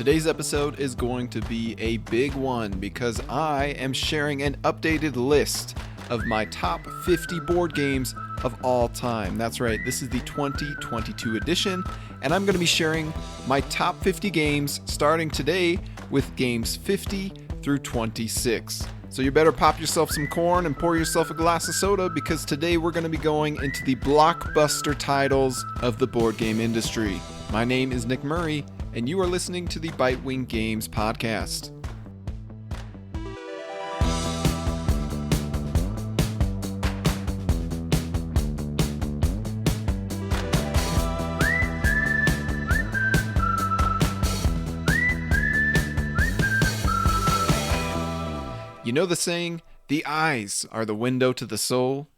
Today's episode is going to be a big one because I am sharing an updated list of my top 50 board games of all time. That's right, this is the 2022 edition, and I'm going to be sharing my top 50 games starting today with games 50 through 26. So you better pop yourself some corn and pour yourself a glass of soda because today we're going to be going into the blockbuster titles of the board game industry. My name is Nick Murray, and you are listening to the Bitewing Games podcast. You know the saying, the eyes are the window to the soul?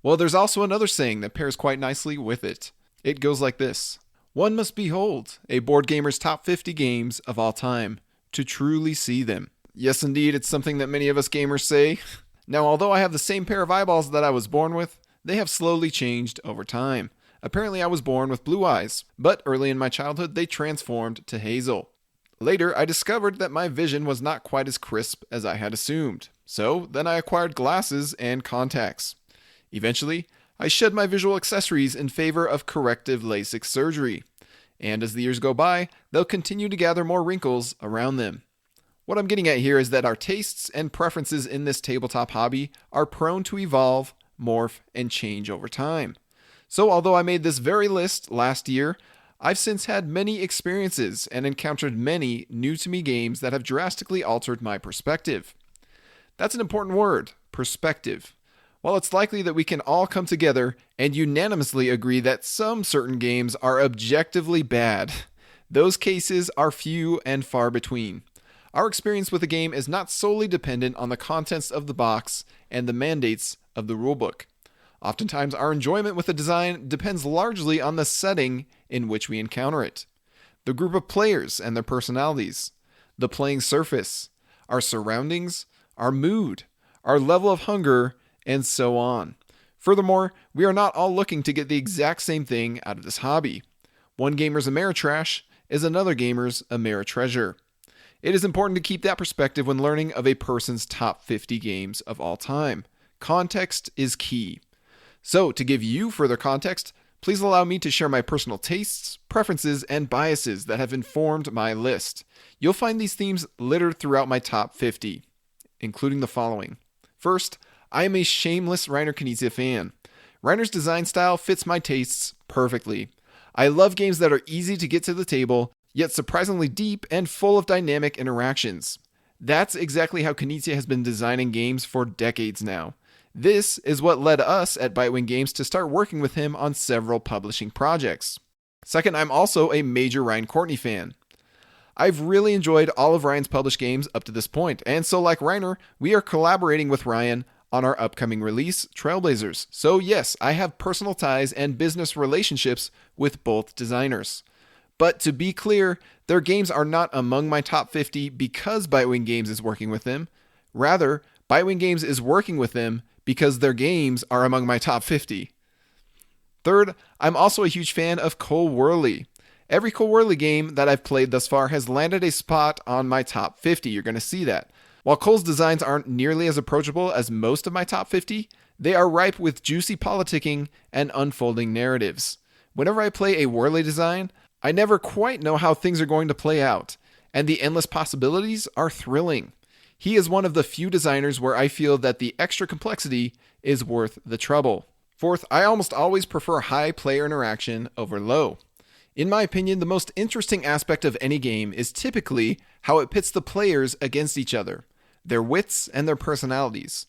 Well, there's also another saying that pairs quite nicely with it. It goes like this: one must behold a board gamer's top 50 games of all time to truly see them. Yes, indeed, it's something that many of us gamers say. Now, although I have the same pair of eyeballs that I was born with, they have slowly changed over time. Apparently, I was born with blue eyes, but early in my childhood, they transformed to hazel. Later, I discovered that my vision was not quite as crisp as I had assumed, so then I acquired glasses and contacts. Eventually, I shed my visual accessories in favor of corrective LASIK surgery, and as the years go by, they'll continue to gather more wrinkles around them. What I'm getting at here is that our tastes and preferences in this tabletop hobby are prone to evolve, morph, and change over time. So although I made this very list last year, I've since had many experiences and encountered many new-to-me games that have drastically altered my perspective. That's an important word, perspective. While it's likely that we can all come together and unanimously agree that some certain games are objectively bad, those cases are few and far between. Our experience with a game is not solely dependent on the contents of the box and the mandates of the rulebook. Oftentimes, our enjoyment with a design depends largely on the setting in which we encounter it, the group of players and their personalities, the playing surface, our surroundings, our mood, our level of hunger, and so on. Furthermore, we are not all looking to get the exact same thing out of this hobby. One gamer's Ameritrash is another gamer's Ameritreasure. It is important to keep that perspective when learning of a person's top 50 games of all time. Context is key. So, to give you further context, please allow me to share my personal tastes, preferences, and biases that have informed my list. You'll find these themes littered throughout my top 50, including the following. First, I am a shameless Reiner Knizia fan. Reiner's design style fits my tastes perfectly. I love games that are easy to get to the table, yet surprisingly deep and full of dynamic interactions. That's exactly how Knizia has been designing games for decades now. This is what led us at Bitewing Games to start working with him on several publishing projects. Second, I'm also a major Ryan Courtney fan. I've really enjoyed all of Ryan's published games up to this point, and so like Reiner, we are collaborating with Ryan on our upcoming release, Trailblazers. So yes, I have personal ties and business relationships with both designers. But to be clear, their games are not among my top 50 because Bitewing Games is working with them. Rather, Bitewing Games is working with them because their games are among my top 50. Third, I'm also a huge fan of Cole Wehrle. Every Cole Wehrle game that I've played thus far has landed a spot on my top 50. You're going to see that. While Cole's designs aren't nearly as approachable as most of my top 50, they are ripe with juicy politicking and unfolding narratives. Whenever I play a Wehrle design, I never quite know how things are going to play out, and the endless possibilities are thrilling. He is one of the few designers where I feel that the extra complexity is worth the trouble. Fourth, I almost always prefer high player interaction over low. In my opinion, the most interesting aspect of any game is typically how it pits the players against each other, their wits and their personalities.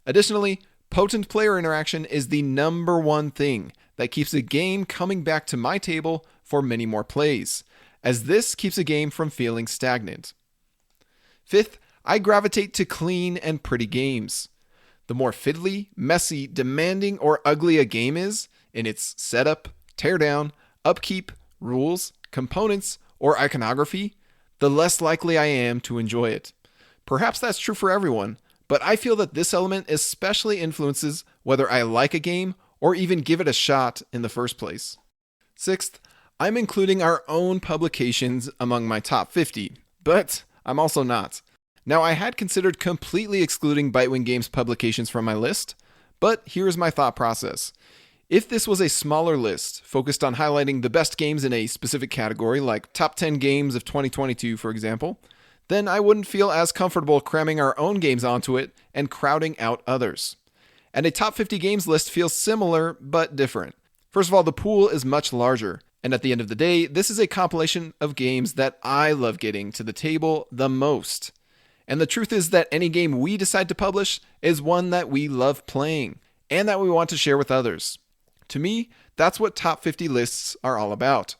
Additionally, potent player interaction is the number one thing that keeps a game coming back to my table for many more plays, as this keeps a game from feeling stagnant. Fifth, I gravitate to clean and pretty games. The more fiddly, messy, demanding, or ugly a game is in its setup, teardown, upkeep, rules, components, or iconography, the less likely I am to enjoy it. Perhaps that's true for everyone, but I feel that this element especially influences whether I like a game or even give it a shot in the first place. Sixth, I'm including our own publications among my top 50, but I'm also not. Now, I had considered completely excluding Bitewing Games publications from my list, but here's my thought process. If this was a smaller list, focused on highlighting the best games in a specific category, like top 10 games of 2022, for example, then I wouldn't feel as comfortable cramming our own games onto it and crowding out others. And a top 50 games list feels similar, but different. First of all, the pool is much larger, and at the end of the day, this is a compilation of games that I love getting to the table the most. And the truth is that any game we decide to publish is one that we love playing, and that we want to share with others. To me, that's what top 50 lists are all about.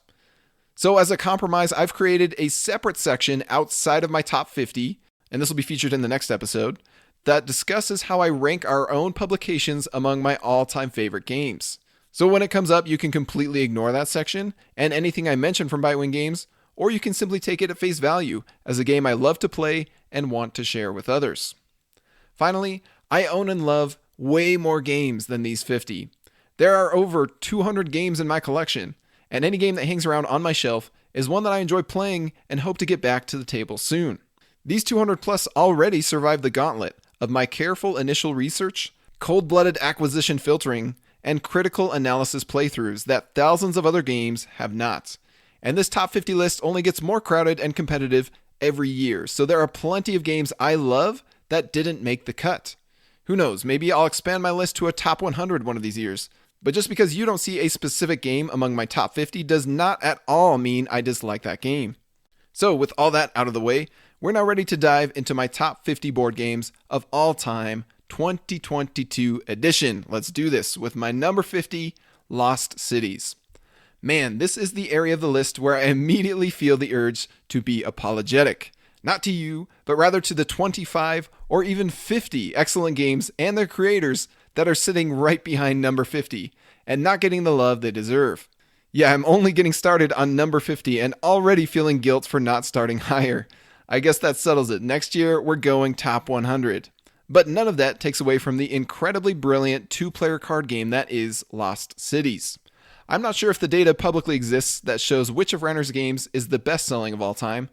So as a compromise, I've created a separate section outside of my top 50, and this will be featured in the next episode, that discusses how I rank our own publications among my all-time favorite games. So when it comes up, you can completely ignore that section and anything I mention from Bitewing Games, or you can simply take it at face value as a game I love to play and want to share with others. Finally, I own and love way more games than these 50. There are over 200 games in my collection, and any game that hangs around on my shelf is one that I enjoy playing and hope to get back to the table soon. These 200 plus already survived the gauntlet of my careful initial research, cold-blooded acquisition filtering, and critical analysis playthroughs that thousands of other games have not. And this top 50 list only gets more crowded and competitive every year, so there are plenty of games I love that didn't make the cut. Who knows, maybe I'll expand my list to a top 100 one of these years. But just because you don't see a specific game among my top 50 does not at all mean I dislike that game. So with all that out of the way, we're now ready to dive into my top 50 board games of all time 2022 edition. Let's do this with my number 50, Lost Cities. Man, this is the area of the list where I immediately feel the urge to be apologetic. Not to you, but rather to the 25 or even 50 excellent games and their creators that are sitting right behind number 50 and not getting the love they deserve. Yeah, I'm only getting started on number 50 and already feeling guilt for not starting higher. I guess that settles it. Next year, we're going top 100. But none of that takes away from the incredibly brilliant two-player card game that is Lost Cities. I'm not sure if the data publicly exists that shows which of Reiner's games is the best-selling of all time,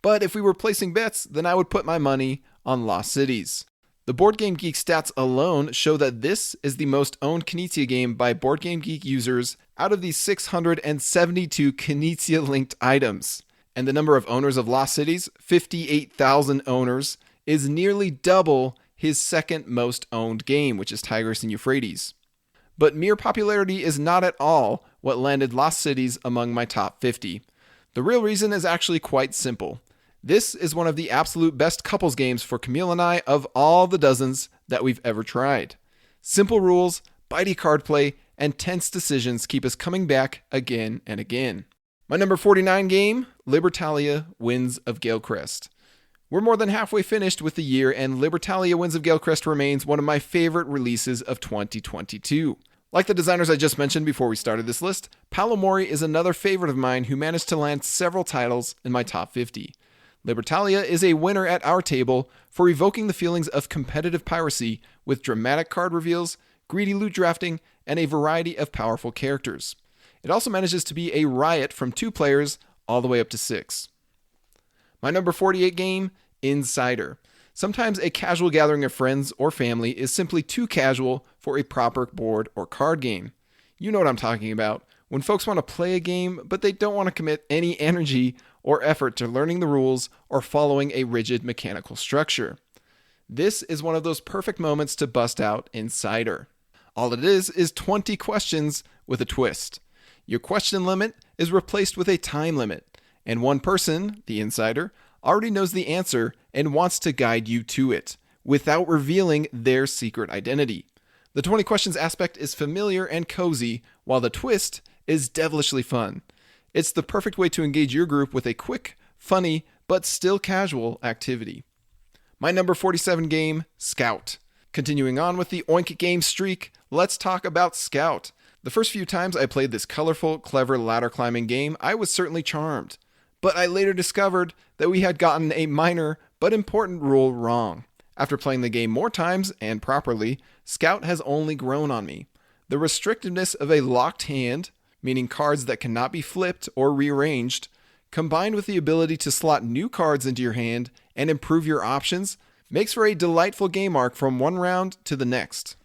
but if we were placing bets, then I would put my money on Lost Cities. The Board Game Geek stats alone show that this is the most owned Knizia game by Board Game Geek users out of the 672 Knizia-linked items. And the number of owners of Lost Cities, 58,000 owners, is nearly double his second most owned game, which is Tigris and Euphrates. But mere popularity is not at all what landed Lost Cities among my top 50. The real reason is actually quite simple. This is one of the absolute best couples games for Camille and I of all the dozens that we've ever tried. Simple rules, bitey card play, and tense decisions keep us coming back again and again. My number 49 game, Libertalia Winds of Galecrest. We're more than halfway finished with the year, and Libertalia Winds of Galecrest remains one of my favorite releases of 2022. Like the designers I just mentioned before we started this list, Paolo Mori is another favorite of mine who managed to land several titles in my top 50. Libertalia is a winner at our table for evoking the feelings of competitive piracy with dramatic card reveals, greedy loot drafting, and a variety of powerful characters. It also manages to be a riot from 2 players all the way up to 6. My number 48 game, Insider. Sometimes a casual gathering of friends or family is simply too casual for a proper board or card game. You know what I'm talking about. When folks want to play a game, but they don't want to commit any energy or effort to learning the rules or following a rigid mechanical structure. This is one of those perfect moments to bust out Insider. All it is 20 questions with a twist. Your question limit is replaced with a time limit, and one person, the Insider, already knows the answer and wants to guide you to it, without revealing their secret identity. The 20 questions aspect is familiar and cozy, while the twist is devilishly fun. It's the perfect way to engage your group with a quick, funny, but still casual activity. My number 47 game, Scout. Continuing on with the Oink game streak, let's talk about Scout. The first few times I played this colorful, clever ladder climbing game, I was certainly charmed. But I later discovered that we had gotten a minor but important rule wrong. After playing the game more times and properly, Scout has only grown on me. The restrictiveness of a locked hand, meaning cards that cannot be flipped or rearranged, combined with the ability to slot new cards into your hand and improve your options, makes for a delightful game arc from one round to the next.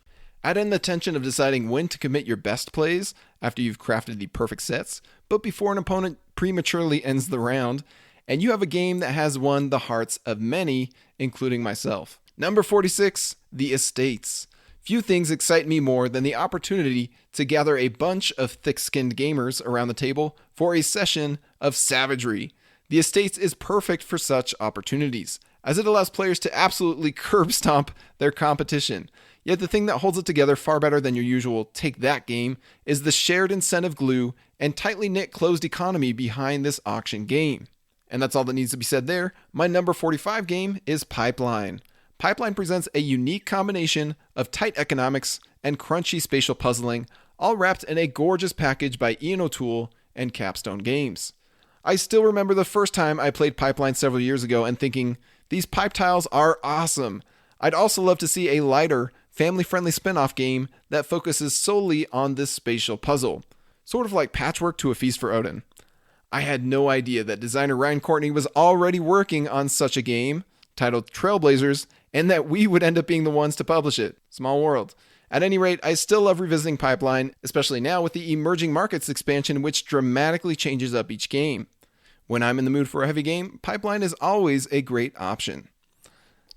Add in the tension of deciding when to commit your best plays after you've crafted the perfect sets, but before an opponent prematurely ends the round, and you have a game that has won the hearts of many, including myself. Number 46, The Estates. Few things excite me more than the opportunity to gather a bunch of thick-skinned gamers around the table for a session of savagery. The Estates is perfect for such opportunities, as it allows players to absolutely curb stomp their competition. Yet the thing that holds it together far better than your usual take that game is the shared incentive glue and tightly knit closed economy behind this auction game. And that's all that needs to be said there. My number 45 game is Pipeline. Pipeline presents a unique combination of tight economics and crunchy spatial puzzling, all wrapped in a gorgeous package by Ian O'Toole and Capstone Games. I still remember the first time I played Pipeline several years ago and thinking, these pipe tiles are awesome. I'd also love to see a lighter, family-friendly spin-off game that focuses solely on this spatial puzzle, sort of like Patchwork to A Feast for Odin. I had no idea that designer Ryan Courtney was already working on such a game, titled Trailblazers, and that we would end up being the ones to publish it. Small world. At any rate, I still love revisiting Pipeline, especially now with the emerging markets expansion, which dramatically changes up each game. When I'm in the mood for a heavy game, Pipeline is always a great option.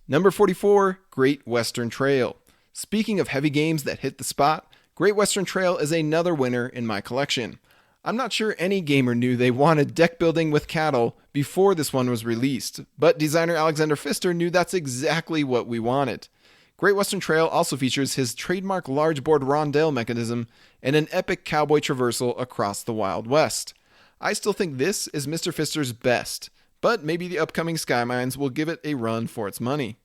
Number 44, Great Western Trail. Speaking of heavy games that hit the spot, Great Western Trail is another winner in my collection. I'm not sure any gamer knew they wanted deck building with cattle before this one was released, but designer Alexander Pfister knew that's exactly what we wanted. Great Western Trail also features his trademark large board rondelle mechanism and an epic cowboy traversal across the Wild West. I still think this is Mr. Pfister's best, but maybe the upcoming Skymines will give it a run for its money.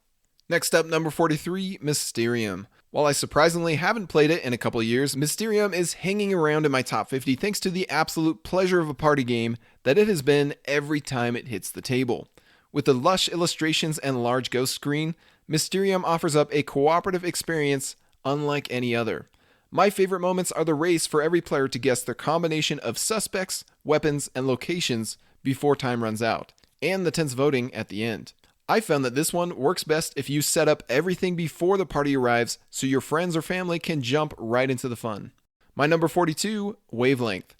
Next up, number 43, Mysterium. While I surprisingly haven't played it in a couple of years, Mysterium is hanging around in my top 50 thanks to the absolute pleasure of a party game that it has been every time it hits the table. With the lush illustrations and large ghost screen, Mysterium offers up a cooperative experience unlike any other. My favorite moments are the race for every player to guess their combination of suspects, weapons, and locations before time runs out, and the tense voting at the end. I found that this one works best if you set up everything before the party arrives so your friends or family can jump right into the fun. My number 42, Wavelength.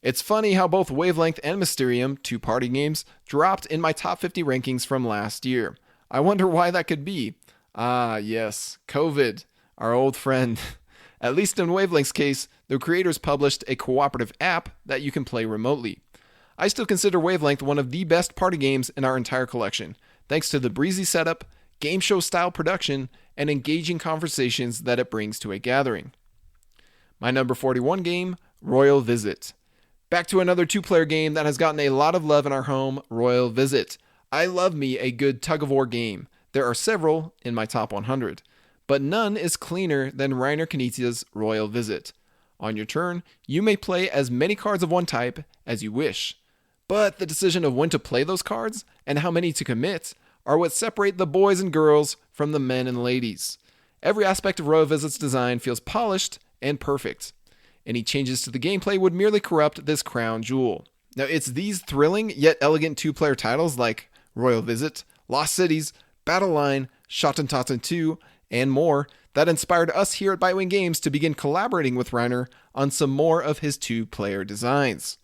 It's funny how both Wavelength and Mysterium, two party games, dropped in my top 50 rankings from last year. I wonder why that could be. Ah, yes, COVID, our old friend. At least in Wavelength's case, the creators published a cooperative app that you can play remotely. I still consider Wavelength one of the best party games in our entire collection, thanks to the breezy setup, game show style production, and engaging conversations that it brings to a gathering. My number 41 game, Royal Visit. Back to another two-player game that has gotten a lot of love in our home, Royal Visit. I love me a good tug-of-war game. There are several in my top 100, but none is cleaner than Reiner Knizia's Royal Visit. On your turn, you may play as many cards of one type as you wish, but the decision of when to play those cards and how many to commit are what separate the boys and girls from the men and ladies. Every aspect of Royal Visit's design feels polished and perfect. Any changes to the gameplay would merely corrupt this crown jewel. Now, it's these thrilling yet elegant two-player titles like Royal Visit, Lost Cities, Battle Line, Schottentaten 2, and more that inspired us here at Bitewing Games to begin collaborating with Reiner on some more of his two-player designs.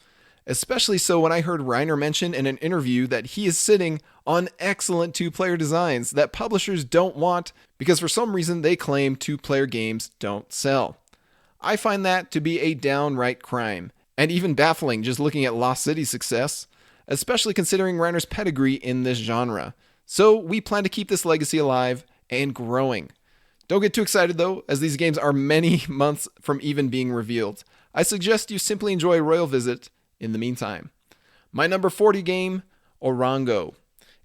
Especially so when I heard Reiner mention in an interview that he is sitting on excellent two-player designs that publishers don't want because for some reason they claim two-player games don't sell. I find that to be a downright crime, and even baffling just looking at Lost City's success, especially considering Reiner's pedigree in this genre. So we plan to keep this legacy alive and growing. Don't get too excited though, as these games are many months from even being revealed. I suggest you simply enjoy Royal Visit in the meantime. My number 40 game, Orongo.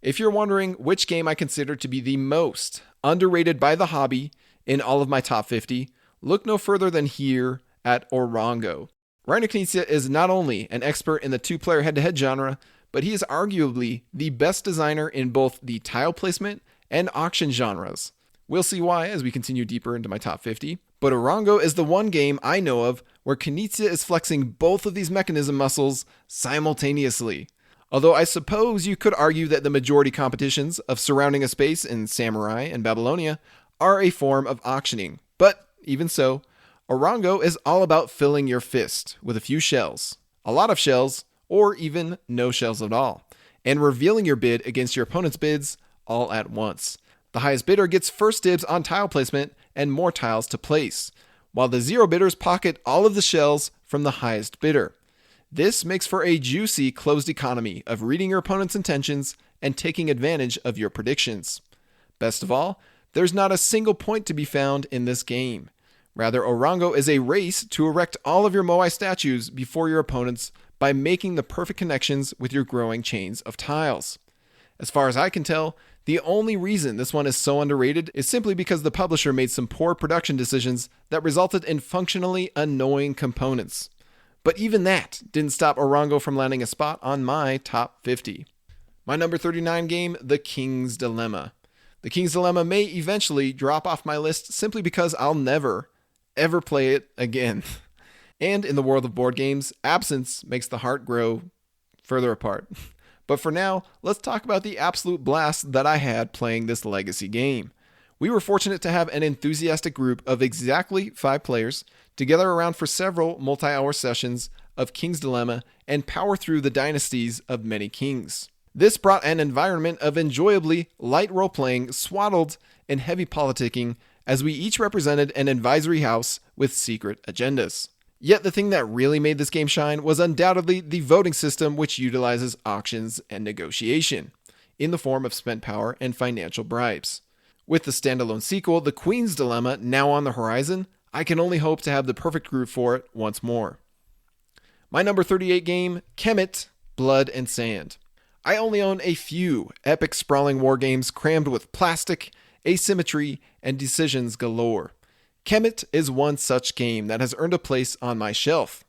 If you're wondering which game I consider to be the most underrated by the hobby in all of my top 50, look no further than here at Orongo. Reiner Knizia is not only an expert in the two-player head-to-head genre, but he is arguably the best designer in both the tile placement and auction genres. We'll see why as we continue deeper into my top 50, but Orongo is the one game I know of where Knizia is flexing both of these mechanism muscles simultaneously. Although I suppose you could argue that the majority competitions of surrounding a space in Samurai and Babylonia are a form of auctioning. But even so, Orongo is all about filling your fist with a few shells, a lot of shells, or even no shells at all, and revealing your bid against your opponent's bids all at once. The highest bidder gets first dibs on tile placement and more tiles to place, while the zero bidders pocket all of the shells from the highest bidder. This makes for a juicy closed economy of reading your opponent's intentions and taking advantage of your predictions. Best of all, there's not a single point to be found in this game. Rather, Orongo is a race to erect all of your Moai statues before your opponents by making the perfect connections with your growing chains of tiles. As far as I can tell, the only reason this one is so underrated is simply because the publisher made some poor production decisions that resulted in functionally annoying components. But even that didn't stop Orongo from landing a spot on my top 50. My number 39 game, The King's Dilemma. The King's Dilemma may eventually drop off my list simply because I'll never, ever play it again. And in the world of board games, absence makes the heart grow further apart. But for now, let's talk about the absolute blast that I had playing this legacy game. We were fortunate to have an enthusiastic group of exactly 5 players to gather around for several multi-hour sessions of King's Dilemma and power through the dynasties of many kings. This brought an environment of enjoyably light role-playing swaddled in heavy politicking as we each represented an advisory house with secret agendas. Yet the thing that really made this game shine was undoubtedly the voting system, which utilizes auctions and negotiation in the form of spent power and financial bribes. With the standalone sequel, The Queen's Dilemma, now on the horizon, I can only hope to have the perfect group for it once more. My number 38 game, Kemet, Blood and Sand. I only own a few epic sprawling war games crammed with plastic, asymmetry, and decisions galore. Kemet is one such game that has earned a place on my shelf.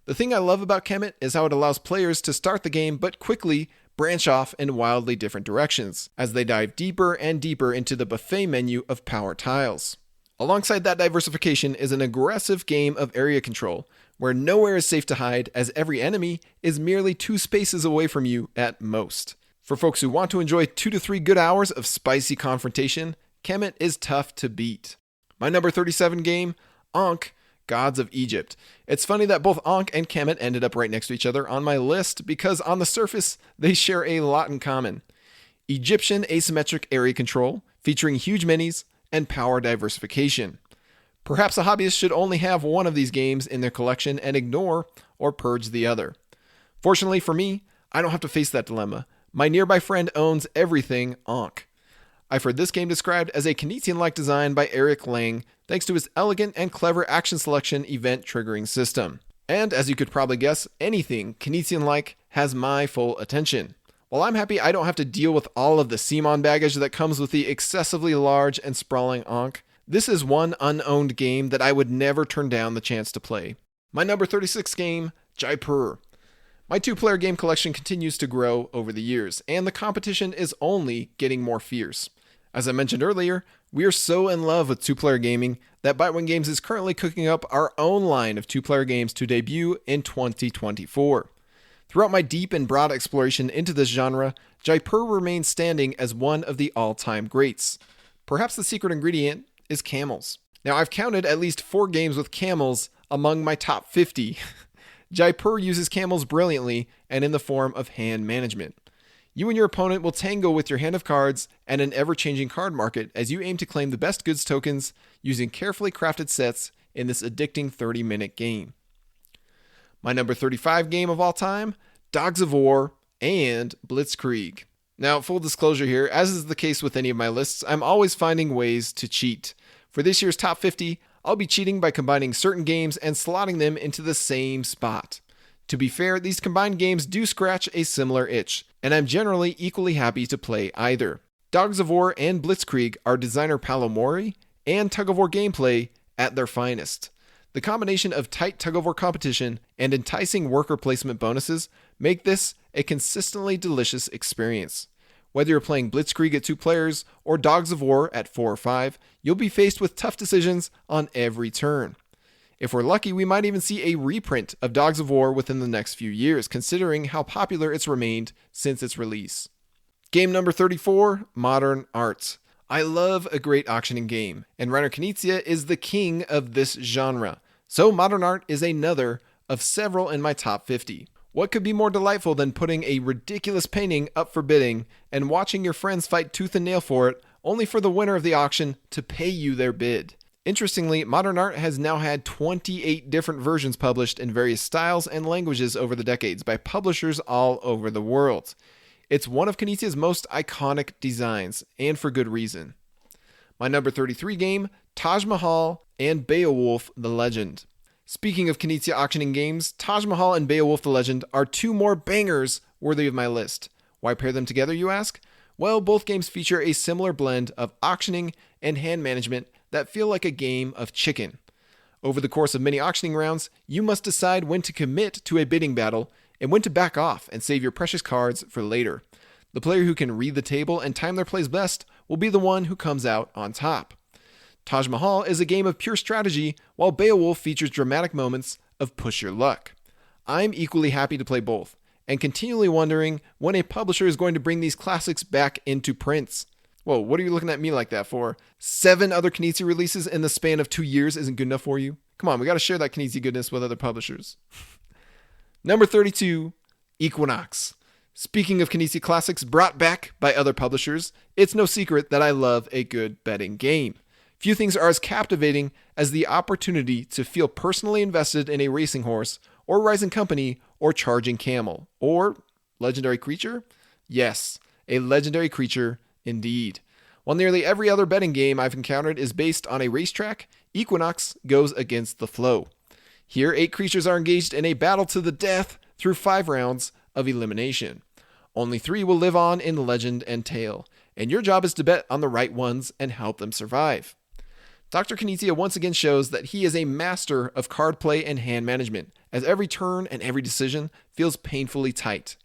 The thing I love about Kemet is how it allows players to start the game but quickly branch off in wildly different directions as they dive deeper and deeper into the buffet menu of power tiles. Alongside that diversification is an aggressive game of area control, where nowhere is safe to hide as every enemy is merely 2 spaces away from you at most. For folks who want to enjoy 2 to 3 good hours of spicy confrontation, Kemet is tough to beat. My number 37 game, Ankh, Gods of Egypt. It's funny that both Ankh and Kemet ended up right next to each other on my list because on the surface, they share a lot in common. Egyptian asymmetric area control, featuring huge minis, and power diversification. Perhaps a hobbyist should only have one of these games in their collection and ignore or purge the other. Fortunately for me, I don't have to face that dilemma. My nearby friend owns everything Ankh. I've heard this game described as a Knizian-like design by Eric Lang, thanks to his elegant and clever action selection event triggering system. And as you could probably guess, anything Knizian-like has my full attention. While I'm happy I don't have to deal with all of the CMON baggage that comes with the excessively large and sprawling Ankh, this is one unowned game that I would never turn down the chance to play. My number 36 game, Jaipur. My 2-player game collection continues to grow over the years, and the competition is only getting more fierce. As I mentioned earlier, we are so in love with 2-player gaming that Bitewing Games is currently cooking up our own line of 2-player games to debut in 2024. Throughout my deep and broad exploration into this genre, Jaipur remains standing as one of the all-time greats. Perhaps the secret ingredient is camels. Now, I've counted at least 4 games with camels among my top 50. Jaipur uses camels brilliantly and in the form of hand management. You and your opponent will tango with your hand of cards and an ever-changing card market as you aim to claim the best goods tokens using carefully crafted sets in this addicting 30-minute game. My number 35 game of all time, Dogs of War and Blitzkrieg. Now, full disclosure here, as is the case with any of my lists, I'm always finding ways to cheat. For this year's top 50, I'll be cheating by combining certain games and slotting them into the same spot. To be fair, these combined games do scratch a similar itch, and I'm generally equally happy to play either. Dogs of War and Blitzkrieg are designer Paolo Mori and tug-of-war gameplay at their finest. The combination of tight tug-of-war competition and enticing worker placement bonuses make this a consistently delicious experience. Whether you're playing Blitzkrieg at 2 players or Dogs of War at 4 or 5, you'll be faced with tough decisions on every turn. If we're lucky, we might even see a reprint of Dogs of War within the next few years, considering how popular it's remained since its release. Game number 34, Modern Art. I love a great auctioning game, and Reiner Knizia is the king of this genre. So Modern Art is another of several in my top 50. What could be more delightful than putting a ridiculous painting up for bidding and watching your friends fight tooth and nail for it, only for the winner of the auction to pay you their bid? Interestingly, Modern Art has now had 28 different versions published in various styles and languages over the decades by publishers all over the world. It's one of Knizia's most iconic designs, and for good reason. My number 33 game, Taj Mahal and Beowulf the Legend. Speaking of Knizia auctioning games, Taj Mahal and Beowulf the Legend are two more bangers worthy of my list. Why pair them together, you ask? Well, both games feature a similar blend of auctioning and hand management that feel like a game of chicken. Over the course of many auctioning rounds, you must decide when to commit to a bidding battle and when to back off and save your precious cards for later. The player who can read the table and time their plays best will be the one who comes out on top. Taj Mahal is a game of pure strategy, while Beowulf features dramatic moments of push your luck. I'm equally happy to play both, and continually wondering when a publisher is going to bring these classics back into prints. Whoa, what are you looking at me like that for? 7 other Knizia releases in the span of 2 years isn't good enough for you? Come on, we got to share that Knizia goodness with other publishers. Number 32, Equinox. Speaking of Knizia classics brought back by other publishers, it's no secret that I love a good betting game. Few things are as captivating as the opportunity to feel personally invested in a racing horse, or rising company, or charging camel, or legendary creature? Yes, a legendary creature indeed. While nearly every other betting game I've encountered is based on a racetrack, Equinox goes against the flow. Here, 8 creatures are engaged in a battle to the death through 5 rounds of elimination. Only 3 will live on in legend and tale, and your job is to bet on the right ones and help them survive. Dr. Knizia once again shows that he is a master of card play and hand management, as every turn and every decision feels painfully tight.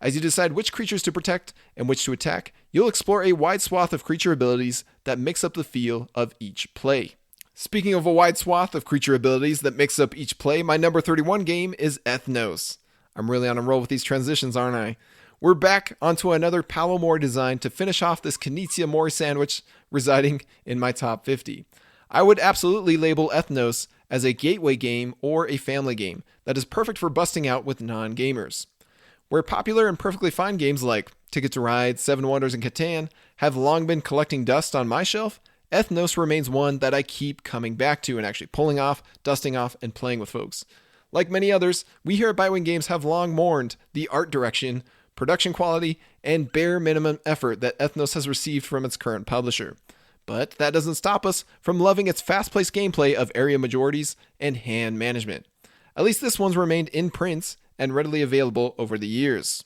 As you decide which creatures to protect and which to attack, you'll explore a wide swath of creature abilities that mix up the feel of each play. Speaking of a wide swath of creature abilities that mix up each play, my number 31 game is Ethnos. I'm really on a roll with these transitions, aren't I? We're back onto another Paolo Mori design to finish off this Knizia Mori sandwich residing in my top 50. I would absolutely label Ethnos as a gateway game or a family game that is perfect for busting out with non-gamers. Where popular and perfectly fine games like Ticket to Ride, Seven Wonders, and Catan have long been collecting dust on my shelf, Ethnos remains one that I keep coming back to and actually pulling off, dusting off, and playing with folks. Like many others, we here at Bitewing Games have long mourned the art direction, production quality, and bare minimum effort that Ethnos has received from its current publisher. But that doesn't stop us from loving its fast-paced gameplay of area majorities and hand management. At least this one's remained in print and readily available over the years.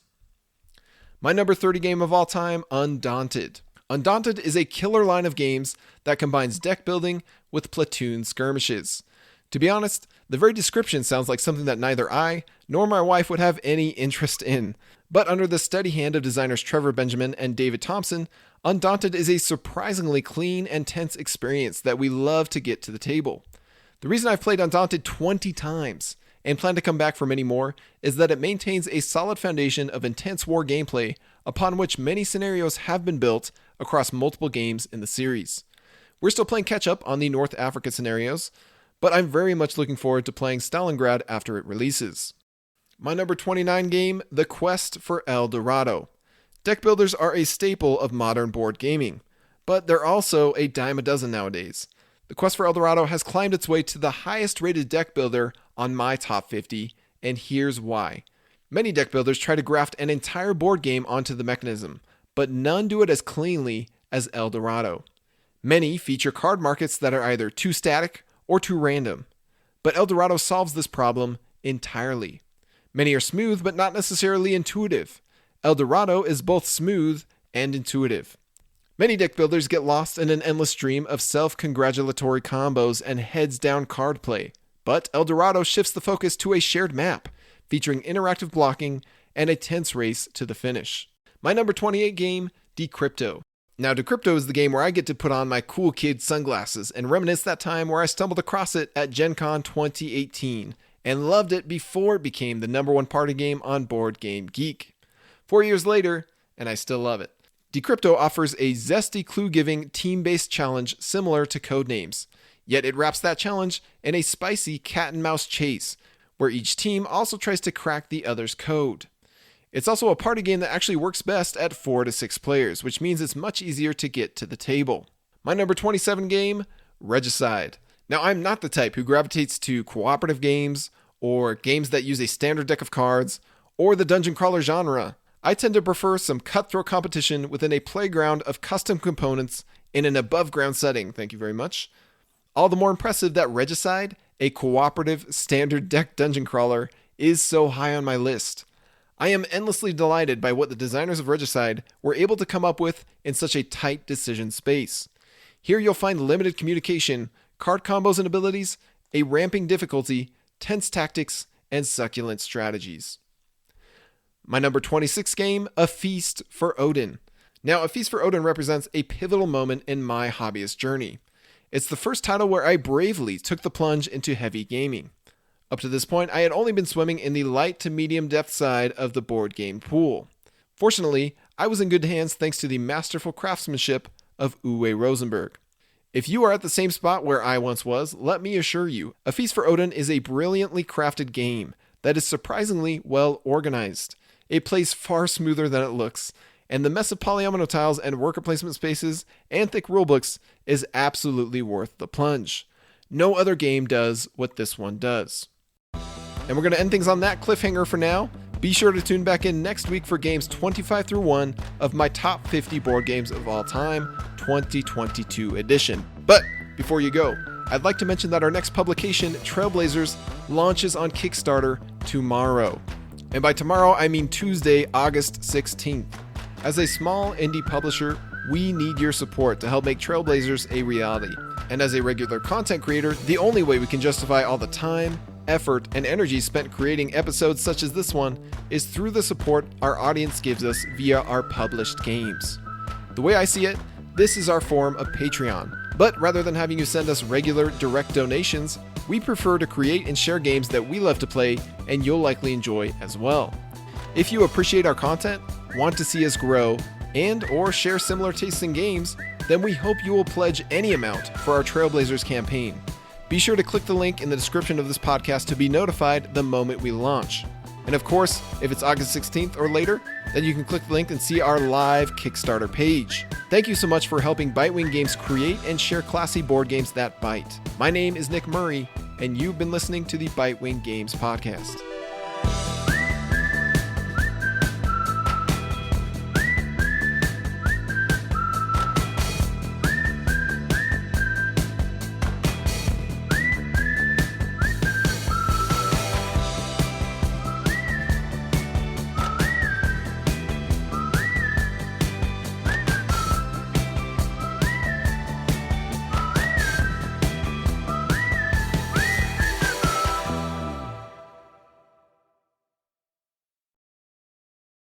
My number 30 game of all time, Undaunted. Undaunted is a killer line of games that combines deck building with platoon skirmishes. To be honest, the very description sounds like something that neither I nor my wife would have any interest in. But under the steady hand of designers Trevor Benjamin and David Thompson, Undaunted is a surprisingly clean and tense experience that we love to get to the table. The reason I've played Undaunted 20 times and plan to come back for many more is that it maintains a solid foundation of intense war gameplay upon which many scenarios have been built across multiple games in the series. We're still playing catch up on the North Africa scenarios, but I'm very much looking forward to playing Stalingrad after it releases. My number 29 game, The Quest for El Dorado. Deck builders are a staple of modern board gaming, but they're also a dime a dozen nowadays. The Quest for El Dorado has climbed its way to the highest rated deck builder on my top 50, and here's why. Many deck builders try to graft an entire board game onto the mechanism, but none do it as cleanly as El Dorado. Many feature card markets that are either too static or too random, but El Dorado solves this problem entirely. Many are smooth but not necessarily intuitive. El Dorado is both smooth and intuitive. Many deck builders get lost in an endless stream of self-congratulatory combos and heads-down card play, but El Dorado shifts the focus to a shared map, featuring interactive blocking and a tense race to the finish. My number 28 game, Decrypto. Now, Decrypto is the game where I get to put on my cool kid sunglasses and reminisce that time where I stumbled across it at Gen Con 2018 and loved it before it became the #1 party game on Board Game Geek. 4 years later, and I still love it. Decrypto offers a zesty clue-giving team-based challenge similar to Codenames, yet it wraps that challenge in a spicy cat-and-mouse chase, where each team also tries to crack the other's code. It's also a party game that actually works best at 4 to 6 players, which means it's much easier to get to the table. My number 27 game, Regicide. Now, I'm not the type who gravitates to cooperative games, or games that use a standard deck of cards, or the dungeon crawler genre. I tend to prefer some cutthroat competition within a playground of custom components in an above-ground setting, thank you very much. All the more impressive that Regicide, a cooperative standard deck dungeon crawler, is so high on my list. I am endlessly delighted by what the designers of Regicide were able to come up with in such a tight decision space. Here you'll find limited communication, card combos and abilities, a ramping difficulty, tense tactics, and succulent strategies. My number 26 game, A Feast for Odin. Now, A Feast for Odin represents a pivotal moment in my hobbyist journey. It's the first title where I bravely took the plunge into heavy gaming. Up to this point, I had only been swimming in the light to medium depth side of the board game pool. Fortunately, I was in good hands thanks to the masterful craftsmanship of Uwe Rosenberg. If you are at the same spot where I once was, let me assure you, A Feast for Odin is a brilliantly crafted game that is surprisingly well organized. It plays far smoother than it looks, and the mess of polyomino tiles and worker placement spaces and thick rulebooks is absolutely worth the plunge. No other game does what this one does. And we're going to end things on that cliffhanger for now. Be sure to tune back in next week for games 25 through 1 of my top 50 board games of all time, 2022 edition. But before you go, I'd like to mention that our next publication, Trailblazers, launches on Kickstarter tomorrow. And by tomorrow, I mean Tuesday, August 16th. As a small indie publisher, we need your support to help make Trailblazers a reality. And as a regular content creator, the only way we can justify all the time, effort, and energy spent creating episodes such as this one is through the support our audience gives us via our published games. The way I see it, this is our form of Patreon. But rather than having you send us regular, direct donations, we prefer to create and share games that we love to play and you'll likely enjoy as well. If you appreciate our content, want to see us grow, and or share similar tastes in games, then we hope you will pledge any amount for our Trailblazers campaign. Be sure to click the link in the description of this podcast to be notified the moment we launch. And of course, if it's August 16th or later, then you can click the link and see our live Kickstarter page. Thank you so much for helping Bitewing Games create and share classy board games that bite. My name is Nick Murray, and you've been listening to the Bitewing Games podcast.